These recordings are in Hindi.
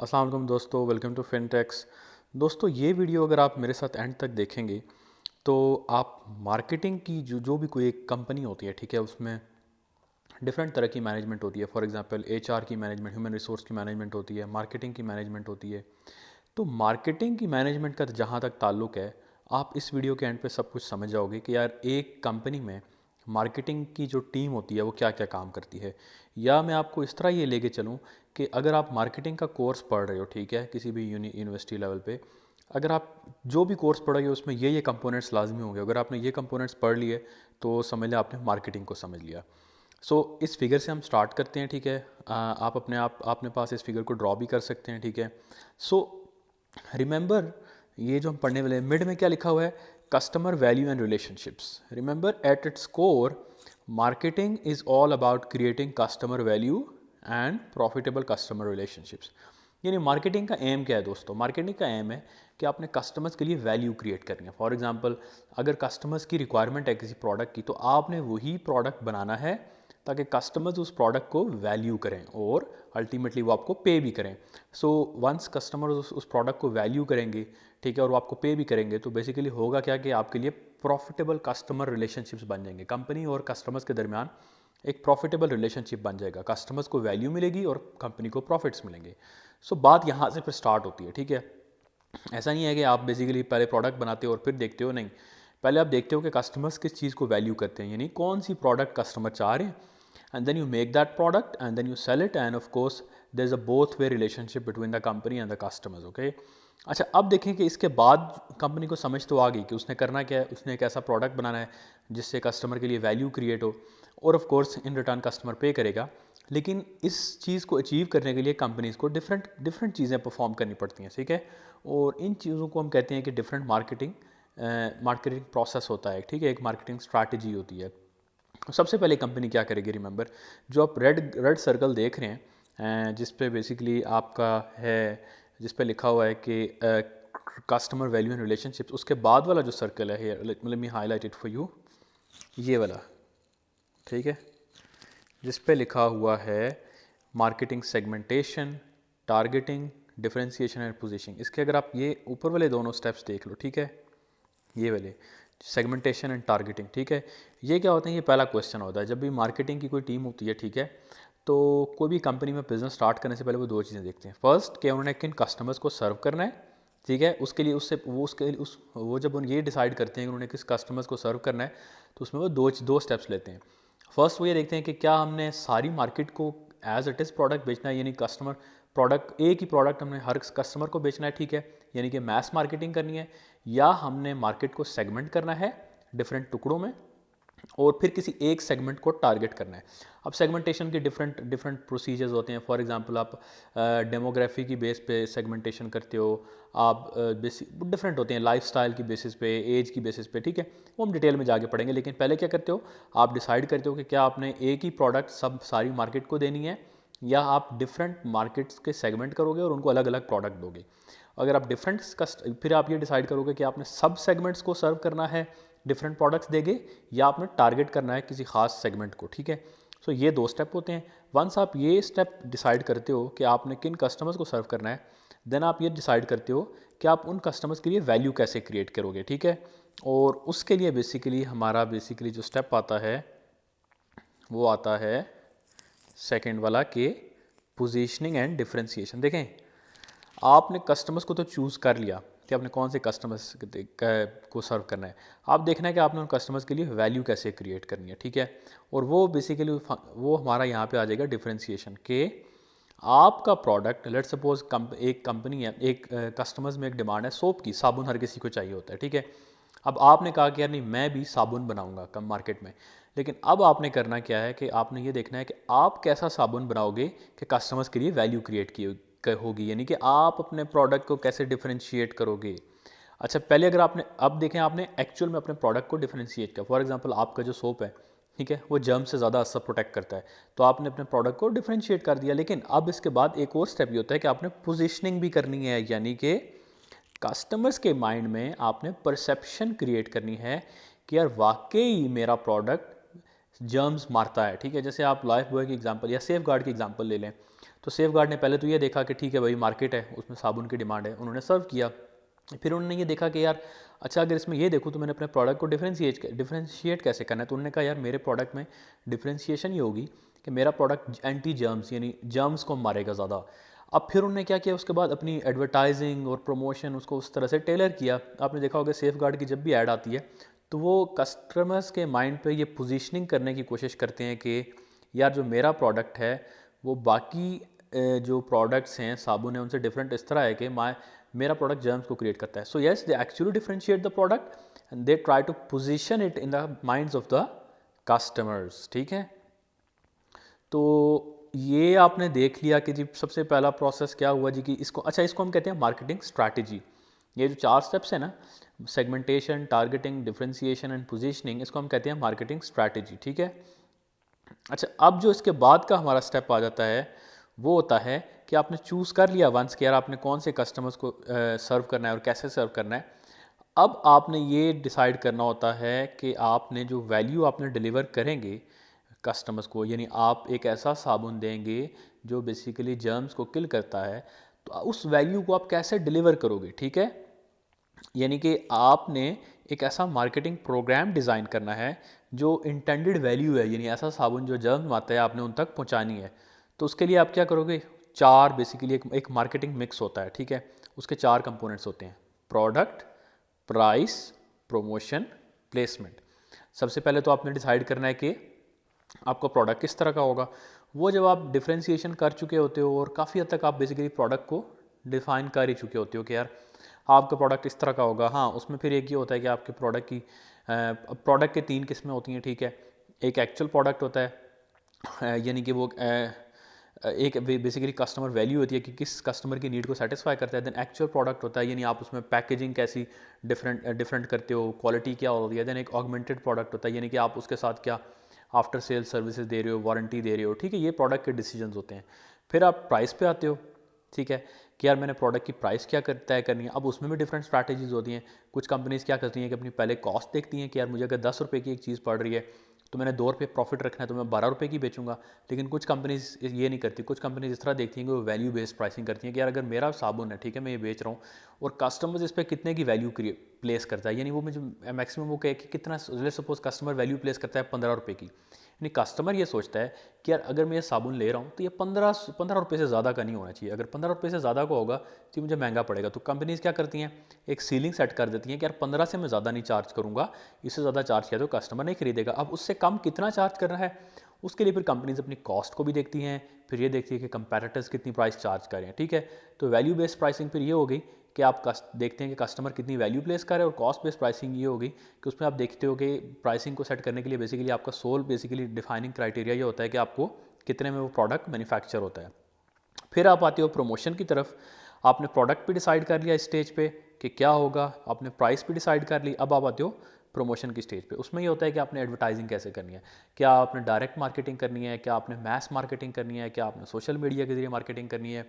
अस्सलाम वालेकुम दोस्तों, वेलकम टू फिनटेक्स। दोस्तों, ये वीडियो अगर आप मेरे साथ एंड तक देखेंगे तो आप मार्केटिंग की जो जो भी कोई एक कंपनी होती है, ठीक है, उसमें डिफरेंट तरह की मैनेजमेंट होती है। फॉर एग्जांपल एचआर की मैनेजमेंट, ह्यूमन रिसोर्स की मैनेजमेंट होती है, मार्केटिंग की मैनेजमेंट होती है। तो मार्केटिंग की मैनेजमेंट का जहाँ तक ताल्लुक है, आप इस वीडियो के एंड पे सब कुछ समझ जाओगे कि यार एक कंपनी में मार्केटिंग की जो टीम होती है वो क्या क्या काम करती है। या मैं आपको इस तरह ये लेके चलूँ कि अगर आप मार्केटिंग का कोर्स पढ़ रहे हो, ठीक है, किसी भी यूनिवर्सिटी लेवल पे, अगर आप जो भी कोर्स पढ़ोगे उसमें ये कंपोनेंट्स लाजमी होंगे। अगर आपने ये कंपोनेंट्स पढ़ लिए तो समझ लिया आपने मार्केटिंग को समझ लिया। इस फिगर से हम स्टार्ट करते हैं, ठीक है। आप अपने पास इस फिगर को ड्रॉ भी कर सकते हैं, ठीक है। सो रिमेंबर, ये जो हम पढ़ने वाले हैं, मिड में क्या लिखा हुआ है? Customer value and relationships. Remember, at its core marketing is all about creating customer value and profitable customer relationships. यानी मार्केटिंग का एम क्या है दोस्तों? मार्केटिंग का एम है कि आपने कस्टमर्स के लिए वैल्यू क्रिएट करनी है। फॉर एग्जांपल, अगर कस्टमर्स की रिक्वायरमेंट है किसी प्रोडक्ट की, तो आपने वही प्रोडक्ट बनाना है ताकि कस्टमर्स उस प्रोडक्ट को वैल्यू करें और अल्टीमेटली वो आपको पे भी करें। वंस कस्टमर उस प्रोडक्ट को वैल्यू करेंगे, ठीक है, और वो आपको पे भी करेंगे, तो बेसिकली होगा क्या कि आपके लिए प्रॉफिटेबल कस्टमर रिलेशनशिप्स बन जाएंगे। कंपनी और कस्टमर्स के दरमियान एक प्रॉफिटेबल रिलेशनशिप बन जाएगा। कस्टमर्स को वैल्यू मिलेगी और कंपनी को प्रॉफिट्स मिलेंगे। बात यहाँ से फिर स्टार्ट होती है, ठीक है। ऐसा नहीं है कि आप बेसिकली पहले प्रोडक्ट बनाते हो और फिर देखते हो, नहीं। पहले आप देखते हो कि कस्टमर्स किस चीज़ को वैल्यू करते हैं, यानी कौन सी प्रोडक्ट कस्टमर चाह रहे हैं, and then you make that product and then you sell it, and of course there is a both way relationship between the company and the customers. Okay, अच्छा, अब देखें कि इसके बाद कंपनी को समझ तो आ गई कि उसने करना क्या है। उसने एक ऐसा प्रोडक्ट बनाना है जिससे कस्टमर के लिए वैल्यू क्रिएट हो, और of course in return customer पे करेगा। लेकिन इस चीज़ को अचीव करने के लिए कंपनीज को डिफरेंट डिफरेंट चीज़ें परफॉर्म करनी पड़ती हैं, ठीक है। और इन चीज़ों को हम कहते हैं कि डिफरेंट मार्केटिंग प्रोसेस होता है, ठीक है, एक मार्केटिंग स्ट्रैटेजी होती है। सबसे पहले कंपनी क्या करेगी? रिमेंबर, जो आप रेड रेड सर्कल देख रहे हैं, जिस पे बेसिकली आपका है, जिस पे लिखा हुआ है कि कस्टमर वैल्यू एंड रिलेशनशिप्स, उसके बाद वाला जो सर्कल है, let me highlight it for you, ये वाला, ठीक है, जिस पे लिखा हुआ है marketing segmentation, targeting, differentiation and positioning. इसके अगर आप ये ऊपर वाले दोनों स्टेप्स देख लो, ठीक है, ये वाले सेगमेंटेशन एंड टारगेटिंग, ठीक है। ये क्या होता है? ये पहला क्वेश्चन होता है जब भी मार्केटिंग की कोई टीम होती है, ठीक है। तो कोई भी कंपनी में बिजनेस स्टार्ट करने से पहले वो दो चीज़ें देखते हैं। फर्स्ट, कि उन्होंने किन कस्टमर्स को सर्व करना है, ठीक है। उसके लिए उससे वो उसके उस वो जब उन ये डिसाइड करते हैं कि उन्होंने किस कस्टमर्स को सर्व करना है, तो उसमें वो दो स्टेप्स लेते हैं। फर्स्ट, वो ये देखते हैं कि क्या हमने सारी मार्केट को एज इट इज़ प्रोडक्ट बेचना है, यानी कस्टमर प्रोडक्ट, एक ही प्रोडक्ट हमने हर कस्टमर को बेचना है, ठीक है, यानी कि मैस मार्केटिंग करनी है, या हमने मार्केट को सेगमेंट करना है डिफरेंट टुकड़ों में और फिर किसी एक सेगमेंट को टारगेट करना है। अब सेगमेंटेशन के डिफरेंट डिफरेंट प्रोसीजर्स होते हैं। फॉर एग्जांपल, आप डेमोग्राफी की बेस पे सेगमेंटेशन करते हो, आप डिफरेंट होते हैं, लाइफस्टाइल की बेसिस पे, एज की बेसिस पे, ठीक है। वो हम डिटेल में जाके पढ़ेंगे, लेकिन पहले क्या करते हो, आप डिसाइड करते हो कि क्या आपने एक ही प्रोडक्ट सब सारी मार्केट को देनी है, या आप डिफरेंट मार्केट्स के सेगमेंट करोगे और उनको अलग अलग प्रोडक्ट दोगे। अगर आप फिर आप ये डिसाइड करोगे कि आपने सब सेगमेंट्स को सर्व करना है, डिफरेंट प्रोडक्ट्स देंगे, या आपने टारगेट करना है किसी खास सेगमेंट को, ठीक है। ये दो स्टेप होते हैं। वंस आप ये स्टेप डिसाइड करते हो कि आपने किन कस्टमर्स को सर्व करना है, देन आप ये डिसाइड करते हो कि आप उन कस्टमर्स के लिए वैल्यू कैसे क्रिएट करोगे, ठीक है। और उसके लिए बेसिकली हमारा जो स्टेप आता है वो आता है सेकेंड वाला, के पोजीशनिंग एंड डिफरेंशिएशन। देखें, आपने कस्टमर्स को तो चूज़ कर लिया कि आपने कौन से कस्टमर्स को सर्व करना है। आप देखना है कि आपने उन कस्टमर्स के लिए वैल्यू कैसे क्रिएट करनी है, ठीक है। और वो बेसिकली वो हमारा यहाँ पे आ जाएगा डिफरेंशिएशन, के आपका प्रोडक्ट, लेट सपोज एक कंपनी है, एक कस्टमर्स में एक डिमांड है सोप की, साबुन हर किसी को चाहिए होता है, ठीक है। अब आपने कहा कि यार नहीं, मैं भी साबुन बनाऊंगा कम मार्केट में। लेकिन अब आपने करना क्या है कि आपने ये देखना है कि आप कैसा साबुन बनाओगे कि कस्टमर्स के लिए वैल्यू क्रिएट की होगी, यानी कि आप अपने प्रोडक्ट को कैसे डिफरेंशिएट करोगे। अच्छा, पहले अगर आपने, अब देखें, आपने एक्चुअल में अपने प्रोडक्ट को डिफरेंशिएट किया। फॉर एग्जांपल, आपका जो सोप है, ठीक है, वो जर्म से ज़्यादा असर प्रोटेक्ट करता है, तो आपने अपने प्रोडक्ट को डिफरेंशिएट कर दिया। लेकिन अब इसके बाद एक और स्टेप ये होता है कि आपने पोजिशनिंग भी करनी है, यानी कि कस्टमर्स के माइंड में आपने परसेप्शन क्रिएट करनी है कि यार वाकई मेरा प्रोडक्ट जर्म्स मारता है, ठीक है। जैसे आप लाइफ बॉय की एग्जांपल या सेफ गार्ड की एग्जांपल ले लें, तो सेफ गार्ड ने पहले तो ये देखा कि ठीक है भाई मार्केट है, उसमें साबुन की डिमांड है, उन्होंने सर्व किया। फिर उन्होंने ये देखा कि यार अच्छा अगर इसमें ये देखूँ तो मैंने अपने प्रोडक्ट को डिफ्रेंशिएट कैसे करना है। तो उन्होंने कहा यार मेरे प्रोडक्ट में डिफ्रेंशिएशन ये होगी कि मेरा प्रोडक्ट एंटी जर्म्स यानी जर्म्स को मारेगा ज़्यादा। अब फिर उन्होंने क्या किया उसके बाद अपनी एडवर्टाइजिंग और प्रमोशन उसको उस तरह से टेलर किया। आपने देखा होगा सेफ गार्ड की जब भी ऐड आती है तो वो कस्टमर्स के माइंड पे ये पोजीशनिंग करने की कोशिश करते हैं कि यार जो मेरा प्रोडक्ट है वो बाकी जो प्रोडक्ट्स हैं साबुन है उनसे डिफरेंट इस तरह है कि मेरा प्रोडक्ट जर्म्स को क्रिएट करता है। So yes they actually differentiate the product and they try to position it in the minds of the customers. ठीक है, तो ये आपने देख लिया कि जी सबसे पहला प्रोसेस क्या हुआ जी कि इसको हम कहते हैं मार्केटिंग स्ट्रैटेजी। ये जो 4 स्टेप्स है ना, segmentation, targeting, differentiation and positioning, इसको हम कहते हैं मार्केटिंग स्ट्रैटेजी। ठीक है, अच्छा अब जो इसके बाद का हमारा स्टेप आ जाता है वो होता है कि आपने चूज़ कर लिया वंस कि यार आपने कौन से कस्टमर्स को सर्व करना है और कैसे सर्व करना है। अब आपने ये डिसाइड करना होता है कि आपने जो वैल्यू आपने डिलीवर करेंगे कस्टमर्स को, यानी आप एक ऐसा साबुन देंगे जो बेसिकली जर्म्स को किल करता है, तो उस वैल्यू को आप कैसे डिलीवर करोगे। ठीक है, यानी कि आपने एक ऐसा मार्केटिंग प्रोग्राम डिज़ाइन करना है जो इंटेंडेड वैल्यू है, यानी ऐसा साबुन जो जर्म मारता है आपने उन तक पहुंचानी है। तो उसके लिए आप क्या करोगे, चार बेसिकली एक मार्केटिंग मिक्स होता है। ठीक है, उसके 4 कंपोनेंट्स होते हैं, प्रोडक्ट, प्राइस, प्रमोशन, प्लेसमेंट। सबसे पहले तो आपने डिसाइड करना है कि आपका प्रोडक्ट किस तरह का होगा। वो जब आप डिफ्रेंशिएशन कर चुके होते हो और काफ़ी हद तक आप बेसिकली प्रोडक्ट को डिफ़ाइन कर ही चुके होते हो कि यार आपका प्रोडक्ट इस तरह का होगा। हाँ, उसमें फिर एक ये होता है कि आपके प्रोडक्ट के 3 किस्में होती हैं। ठीक है, एक एक्चुअल प्रोडक्ट होता है, यानी कि वो एक बेसिकली कस्टमर वैल्यू होती है कि किस कस्टमर की नीड को सेटिस्फाई करता है। देन एक्चुअल प्रोडक्ट होता है, यानी आप उसमें पैकेजिंग कैसी डिफरेंट करते हो, क्वालिटी क्या होती है। देन एक ऑगमेंटेड प्रोडक्ट होता है, यानी कि आप उसके साथ क्या आफ्टर सेल सर्विसेज दे रहे हो, वारंटी दे रहे हो। ठीक है, ये प्रोडक्ट के डिसीजंस होते हैं। फिर आप प्राइस पे आते हो। ठीक है, कि यार मैंने प्रोडक्ट की प्राइस क्या तय करनी है। अब उसमें भी डिफरेंट स्ट्रैटेजीज होती हैं। कुछ कंपनीज क्या करती हैं कि अपनी पहले कॉस्ट देखती हैं कि यार मुझे अगर 10 रुपये की एक चीज़ पड़ रही है तो मैंने 2 रुपये प्रॉफिट रखना है तो मैं 12 रुपये की बेचूंगा। लेकिन कुछ कंपनीज ये नहीं करती। कुछ कंपनीज इस तरह देखती हैं कि वो वैल्यू बेस्ड प्राइसिंग करती हैं कि यार अगर मेरा साबुन है, ठीक है, मैं ये बेच रहा हूँ और कस्टमर्स इस पर कितने की वैल्यू प्लेस करता है, यानी वो मुझे मैक्सिमम वो कहे कि कितना, सपोज कस्टमर वैल्यू प्लेस करता है 15 रुपये की, यानी कस्टमर ये सोचता है कि यार अगर मैं ये साबुन ले रहा हूँ तो ये 15 रुपये से ज़्यादा का नहीं होना चाहिए। अगर 15 रुपये से ज़्यादा का होगा तो मुझे महंगा पड़ेगा। तो कंपनीज क्या करती हैं, एक सीलिंग सेट कर देती हैं कि यार 15 से मैं ज़्यादा नहीं चार्ज करूँगा, इससे ज़्यादा चार्ज किया तो कस्टमर नहीं खरीदेगा। अब उससे कम कितना चार्ज करना है, उसके लिए फिर कंपनीज अपनी कॉस्ट को भी देखती हैं, फिर ये देखती है कि कंपेटिटर्स कितनी प्राइस चार्ज कर रहे हैं। ठीक है, तो वैल्यू बेस्ड प्राइसिंग फिर ये हो गई कि आप देखते हैं कि कस्टमर कितनी वैल्यू प्लेस कर रहे हैं, और कॉस्ट बेस्ड प्राइसिंग ये होगी कि उसमें आप देखते हो कि प्राइसिंग को सेट करने के लिए बेसिकली आपका सोल बेसिकली डिफाइनिंग क्राइटेरिया ये होता है कि आपको कितने में वो प्रोडक्ट मैन्युफैक्चर होता है। फिर आप आते हो प्रमोशन की तरफ। आपने प्रोडक्ट भी डिसाइड कर लिया इस स्टेज पे कि क्या होगा, आपने प्राइस भी डिसाइड कर ली। अब आप आते हो प्रमोशन की स्टेज पे। उसमें ये होता है कि आपने एडवर्टाइजिंग कैसे करनी है, क्या आपने डायरेक्ट मार्केटिंग करनी है, क्या आपने मैस मार्केटिंग करनी है, क्या आपने सोशल मीडिया के जरिए मार्केटिंग करनी है,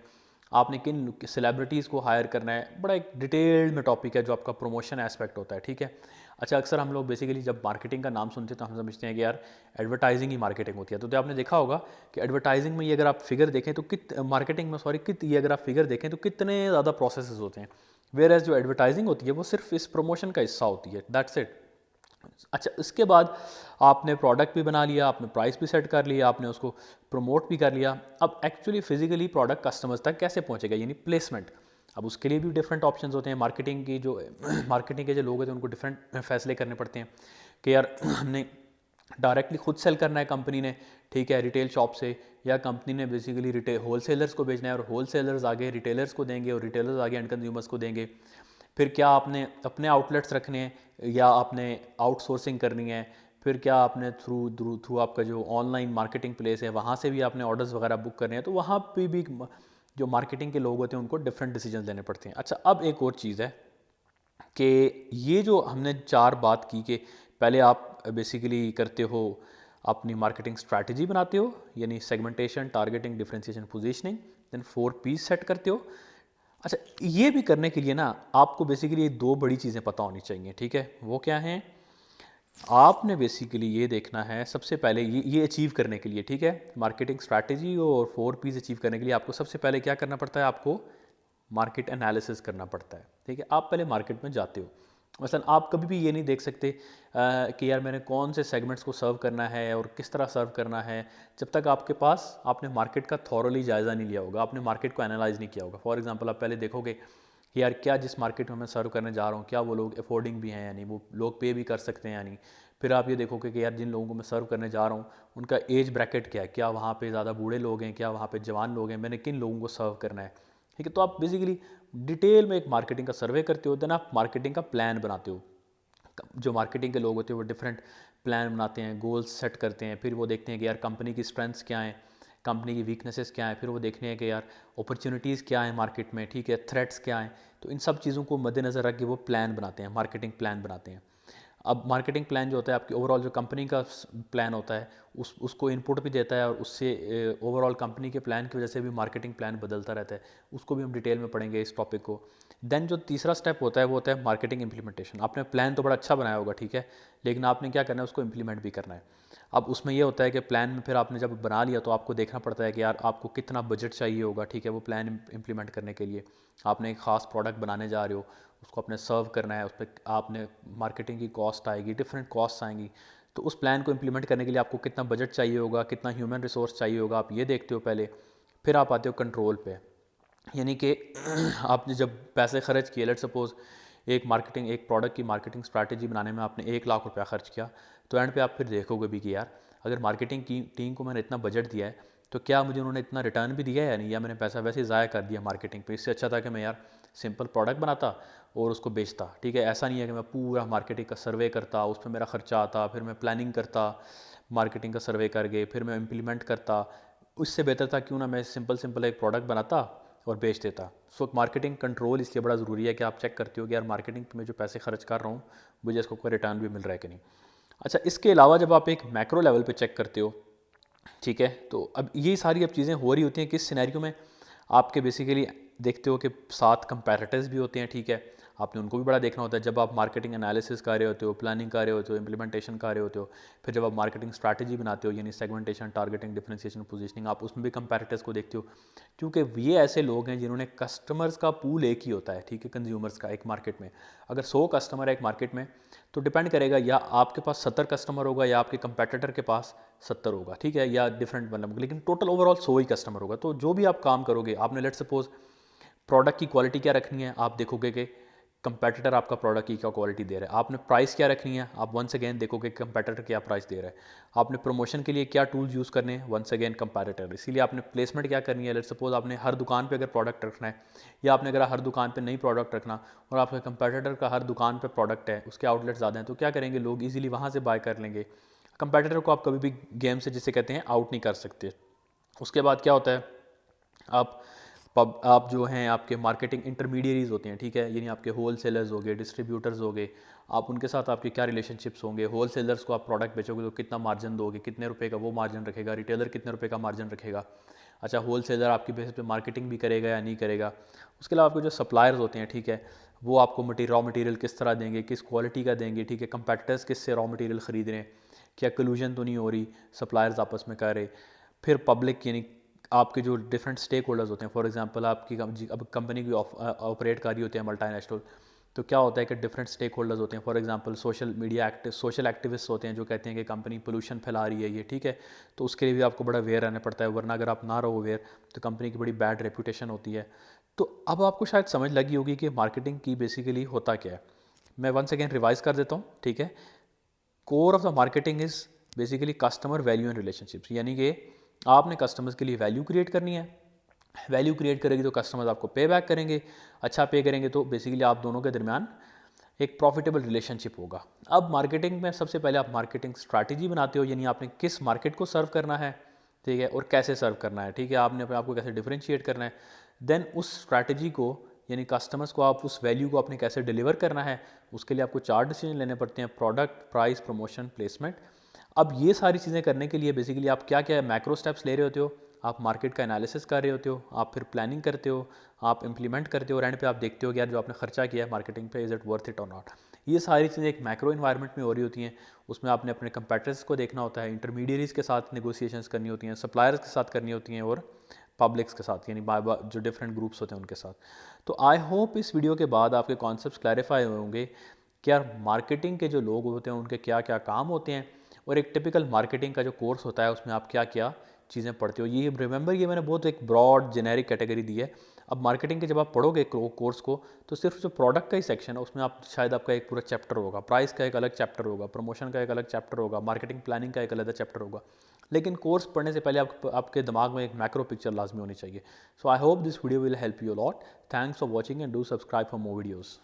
आपने किन सेलिब्रिटीज़ को हायर करना है। बड़ा एक डिटेल्ड में टॉपिक है जो आपका प्रमोशन एस्पेक्ट होता है। ठीक है, अच्छा अक्सर हम लोग बेसिकली जब मार्केटिंग का नाम सुनते हैं तो हम समझते हैं कि यार एडवर्टाइजिंग ही मार्केटिंग होती है। तो आपने देखा होगा कि एडवर्टाइजिंग में ये अगर आप फिगर देखें तो मार्केटिंग में ये अगर आप फिगर देखें तो कितने ज़्यादा प्रोसेसेस होते हैं, वेयर एज जो एडवर्टाइजिंग होती है वो सिर्फ इस प्रमोशन का हिस्सा होती है, दैट्स इट। अच्छा, इसके बाद आपने प्रोडक्ट भी बना लिया, आपने प्राइस भी सेट कर लिया, आपने उसको प्रमोट भी कर लिया। अब एक्चुअली फिजिकली प्रोडक्ट कस्टमर्स तक कैसे पहुंचेगा, यानी प्लेसमेंट। अब उसके लिए भी डिफरेंट ऑप्शंस होते हैं। मार्केटिंग की जो मार्केटिंग के जो लोग होते हैं उनको डिफरेंट फैसले करने पड़ते हैं कि यार हमने डायरेक्टली खुद सेल करना है कंपनी ने, ठीक है, रिटेल शॉप से, या कंपनी ने बेसिकली रिटेल होलसेलर्स को भेजना है और होलसेलर्स आगे रिटेलर्स को देंगे और रिटेलर्स आगे एंड कंज्यूमर्स को देंगे। फिर क्या आपने अपने आउटलेट्स रखने हैं या आपने आउटसोर्सिंग करनी है। फिर क्या आपने थ्रू थ्रू आपका जो ऑनलाइन मार्केटिंग प्लेस है वहाँ से भी आपने ऑर्डर्स वगैरह बुक करने हैं। तो वहाँ पे भी जो मार्केटिंग के लोग होते हैं उनको डिफरेंट डिसीजन लेने पड़ते हैं। अच्छा, अब एक और चीज़ है कि ये जो हमने 4 बात की कि पहले आप बेसिकली करते हो अपनी मार्केटिंग स्ट्रैटेजी बनाते हो, यानी segmentation, targeting, differentiation, positioning, then 4 Ps set करते हो। अच्छा, ये भी करने के लिए ना आपको बेसिकली 2 बड़ी चीज़ें पता होनी चाहिए। ठीक है, वो क्या हैं आपने बेसिकली ये देखना है सबसे पहले ये अचीव करने के लिए, ठीक है, मार्केटिंग स्ट्रैटेजी और 4 P's अचीव करने के लिए आपको सबसे पहले क्या करना पड़ता है, आपको मार्केट एनालिसिस करना पड़ता है, ठीक है। आप पहले मार्केट में जाते हो, मसलन आप कभी भी ये नहीं देख सकते कि यार मैंने कौन से सेगमेंट्स को सर्व करना है और किस तरह सर्व करना है, जब तक आपके पास आपने मार्केट का थॉरली जायज़ा नहीं लिया होगा, आपने मार्केट को एनालाइज नहीं किया होगा। फॉर एग्जांपल आप पहले देखोगे कि यार क्या जिस मार्केट में मैं सर्व करने जा रहा हूँ क्या वो लोग अफोर्डिंग भी हैं, यानी वो लोग पे भी कर सकते हैं यानी। फिर आप ये देखोगे कि यार जिन लोगों को मैं सर्व करने जा रहा हूँ उनका एज ब्रैकेट क्या है, क्या वहाँ पे ज़्यादा बूढ़े लोग हैं, क्या वहाँ पे जवान लोग हैं, मैंने किन लोगों को सर्व करना है, ठीक है। तो आप बेसिकली डिटेल में एक मार्केटिंग का सर्वे करते हो, देन आप मार्केटिंग का प्लान बनाते हो। जो मार्केटिंग के लोग होते हैं वो डिफरेंट प्लान बनाते हैं, गोल्स सेट करते हैं, फिर वो देखते हैं कि यार कंपनी की स्ट्रेंथ्स क्या हैं, कंपनी की वीकनेसेस क्या हैं, फिर वो देखते हैं कि यार अपॉर्चुनिटीज़ क्या है मार्केट में, ठीक है, थ्रेट्स क्या हैं। तो इन सब चीज़ों को मद्देनज़र रख के वो प्लान बनाते हैं, मार्केटिंग प्लान बनाते हैं। अब मार्केटिंग प्लान जो होता है आपकी ओवरऑल जो कंपनी का प्लान होता है उसको इनपुट भी देता है, और उससे ओवरऑल कंपनी के प्लान की वजह से भी मार्केटिंग प्लान बदलता रहता है। उसको भी हम डिटेल में पढ़ेंगे इस टॉपिक को। देन जो तीसरा स्टेप होता है वो होता है मार्केटिंग इंप्लीमेंटेशन। आपने प्लान तो बड़ा अच्छा बनाया होगा, ठीक है, लेकिन आपने क्या करना है, उसको इंप्लीमेंट भी करना है। अब उसमें ये होता है कि प्लान में फिर आपने जब बना लिया तो आपको देखना पड़ता है कि यार आपको कितना बजट चाहिए होगा, ठीक है, वो प्लान इंप्लीमेंट करने के लिए। आपने एक ख़ास प्रोडक्ट बनाने जा रहे हो, उसको आपने सर्व करना है, उस पर आपने मार्केटिंग की कॉस्ट आएगी, डिफरेंट कॉस्ट आएंगी। तो उस प्लान को इंप्लीमेंट करने के लिए आपको कितना बजट चाहिए होगा, कितना ह्यूमन रिसोर्स चाहिए होगा, आप ये देखते हो पहले। फिर आप आते हो कंट्रोल पे, यानी कि आपने जब पैसे खर्च किए, लेट सपोज एक प्रोडक्ट की मार्केटिंग स्ट्रैटेजी बनाने में आपने 1 लाख रुपया खर्च किया, तो एंड पे आप फिर देखोगे भी कि यार अगर मार्केटिंग की टीम को मैंने इतना बजट दिया है तो क्या मुझे उन्होंने इतना रिटर्न भी दिया है या नहीं, या मैंने पैसा वैसे ही ज़ाया कर दिया मार्केटिंग पे। इससे अच्छा था कि मैं यार सिंपल प्रोडक्ट बनाता और उसको बेचता, ठीक है। ऐसा नहीं है कि मैं पूरा मार्केटिंग का सर्वे करता, उस पर मेरा खर्चा आता, फिर मैं प्लानिंग करता मार्केटिंग का सर्वे करके, फिर मैं इम्प्लीमेंट करता। उससे बेहतर था क्यों ना मैं सिंपल सिंपल एक प्रोडक्ट बनाता और बेच देता। सो मार्केटिंग कंट्रोल इसलिए बड़ा ज़रूरी है कि आप चेक करते हो कि यार मार्केटिंग पे मैं जो पैसे खर्च कर रहा हूँ मुझे इसको कोई रिटर्न भी मिल रहा है कि नहीं। अच्छा, इसके अलावा जब आप एक मैक्रो लेवल पे चेक करते हो, ठीक है, तो अब ये सारी अब चीज़ें हो रही होती हैं किस सिनेरियो में, आपके बेसिकली देखते हो कि 7 कंपैरेटर्स भी होते हैं, ठीक है, आपने उनको भी बड़ा देखना होता है जब आप मार्केटिंग एनालिसिस कर रहे होते हो, प्लानिंग कर रहे होते हो, इंप्लीमेंटेशन कर रहे होते हो। फिर जब आप मार्केटिंग स्ट्रैटेजी बनाते हो यानी सेगमेंटेशन, टारगेटिंग, डिफरेंशिएशन, पोजीशनिंग, आप उसमें भी कंपैरेटर्स को देखते हो, क्योंकि ये ऐसे लोग हैं जिन्होंने कस्टमर्स का पूल एक ही होता है, ठीक है, कंज्यूमर्स का एक मार्केट में। अगर 100 कस्टमर है एक मार्केट में तो डिपेंड करेगा या आपके पास 70 कस्टमर होगा या आपके कंपेटिटर के पास 70 होगा, ठीक है, या डिफरेंट मतलब, लेकिन टोटल ओवरऑल 100 ही कस्टमर होगा। तो जो भी आप काम करोगे, आपने लेट सपोज प्रोडक्ट की क्वालिटी क्या रखनी है, आप देखोगे कि कंपेटिटर आपका प्रोडक्ट की क्या क्वालिटी दे रहा है। आपने प्राइस क्या रखनी है, आप वंस अगेन देखोगे कंपेटिटर क्या प्राइस दे रहा है। आपने प्रमोशन के लिए क्या टूल्स यूज़ करने हैं, वंस अगेन कंपेटिटर। इसीलिए आपने प्लेसमेंट क्या करनी है, लेट सपोज आपने हर दुकान पे अगर प्रोडक्ट रखना है, या आपने अगर हर दुकान पे नई प्रोडक्ट रखना और आपके कंपेटिटर का हर दुकान पे प्रोडक्ट है, उसके आउटलेट ज़्यादा हैं, तो क्या करेंगे लोग, ईजिली वहाँ से बाय कर लेंगे। कंपेटिटर को आप कभी भी गेम से जिसे कहते हैं आउट नहीं कर सकते। उसके बाद क्या होता है, आप आप जो हैं आपके मार्केटिंग इंटरमीडियरीज होते हैं, ठीक है, यानी आपके होल सेलर्स हो गए, डिस्ट्रीब्यूटर्स हो गए, आप उनके साथ आपके क्या रिलेशनशिप्स होंगे। होल सेलर्स को आप प्रोडक्ट बेचोगे तो कितना मार्जिन दोगे, कितने रुपए का वो मार्जिन रखेगा, रिटेलर कितने रुपए का मार्जिन रखेगा। अच्छा, होल सेलर आपकी बेसिस पे मार्केटिंग भी करेगा या नहीं करेगा। उसके अलावा आपके जो सप्लायर्स होते हैं, ठीक है, वो आपको रॉ मटेरियल किस तरह देंगे, किस क्वालिटी का देंगे, ठीक है, कंपेटिटर्स किससे रॉ मटेरियल खरीद रहे हैं, क्या कलूजन तो नहीं हो रही सप्लायर्स आपस में कर रहे। फिर पब्लिक यानी आपके जो डिफरेंट स्टेक होल्डर्स होते हैं, फॉर एग्जांपल आपकी अब कंपनी की ऑपरेट कर रही होती है मल्टीनेशनल, तो क्या होता है कि डिफरेंट स्टेक होल्डर्स होते हैं, फॉर एग्जांपल सोशल एक्टिविस्ट होते हैं जो कहते हैं कि कंपनी पोल्यूशन फैला रही है ये, ठीक है, तो उसके लिए भी आपको बड़ा अवेयर रहना पड़ता है, वरना अगर आप ना रहो अवेयर तो कंपनी की बड़ी बैड रेपूटेशन होती है। तो अब आपको शायद समझ लगी होगी कि मार्केटिंग की बेसिकली होता क्या है। मैं वंस अगेन रिवाइज कर देता हूँ, ठीक है। Core of the marketing is basically customer value and relationships, यानी कि आपने कस्टमर्स के लिए वैल्यू क्रिएट करनी है। वैल्यू क्रिएट करेगी तो कस्टमर्स आपको पे बैक करेंगे, अच्छा पे करेंगे तो बेसिकली आप दोनों के दरमियान एक प्रॉफिटेबल रिलेशनशिप होगा। अब मार्केटिंग में सबसे पहले आप मार्केटिंग स्ट्रैटेजी बनाते हो, यानी आपने किस मार्केट को सर्व करना है, ठीक है, और कैसे सर्व करना है, ठीक है, आपने अपने आप को कैसे डिफरेंशिएट करना है। देन उस स्ट्रैटेजी को यानी कस्टमर्स को आप उस वैल्यू को आपने कैसे डिलीवर करना है, उसके लिए आपको 4 डिसीजन लेने पड़ते हैं, प्रोडक्ट, प्राइस, प्रमोशन, प्लेसमेंट। अब ये सारी चीज़ें करने के लिए बेसिकली आप क्या क्या मैक्रो स्टेप्स ले रहे होते हो, आप मार्केट का एनालिसिस कर रहे होते हो, आप फिर प्लानिंग करते हो, आप इंप्लीमेंट करते हो, और एंड पे आप देखते हो कि यार जो आपने खर्चा किया है मार्केटिंग पे, इज़ इट वर्थ इट और नॉट। ये सारी चीज़ें एक मैक्रो इन्वायरमेंट में हो रही होती हैं। उसमें आपने अपने कंपेटिटर्स को देखना होता है, इंटरमीडियरीज़ के साथ नेगोशिएशंस करनी होती हैं, सप्लायर्स के साथ करनी होती हैं और पब्लिक्स के साथ, यानी जो डिफरेंट ग्रुप्स होते हैं उनके साथ। तो आई होप इस वीडियो के बाद आपके कॉन्सेप्ट्स क्लैरिफाई होंगे कि यार मार्केटिंग के जो लोग होते हैं उनके क्या क्या काम होते हैं, और एक टिपिकल मार्केटिंग का जो कोर्स होता है उसमें आप क्या क्या चीज़ें पढ़ते हो। ये रिमेंबर, ये मैंने बहुत एक ब्रॉड जेनेरिक कैटेगरी दी है। अब मार्केटिंग के जब आप पढ़ोगे कोर्स को, तो सिर्फ जो प्रोडक्ट का ही सेक्शन है उसमें आप शायद आपका एक पूरा चैप्टर होगा, प्राइस का एक अलग चैप्टर होगा, प्रमोशन का एक अलग चैप्टर होगा, मार्केटिंग प्लानिंग का एक अलग चैप्टर होगा। लेकिन कोर्स पढ़ने से पहले आपके दिमाग में एक मैक्रो पिक्चर लाजमी होनी चाहिए। So I hope this video will help you lot. Thanks for watching and do subscribe for more videos.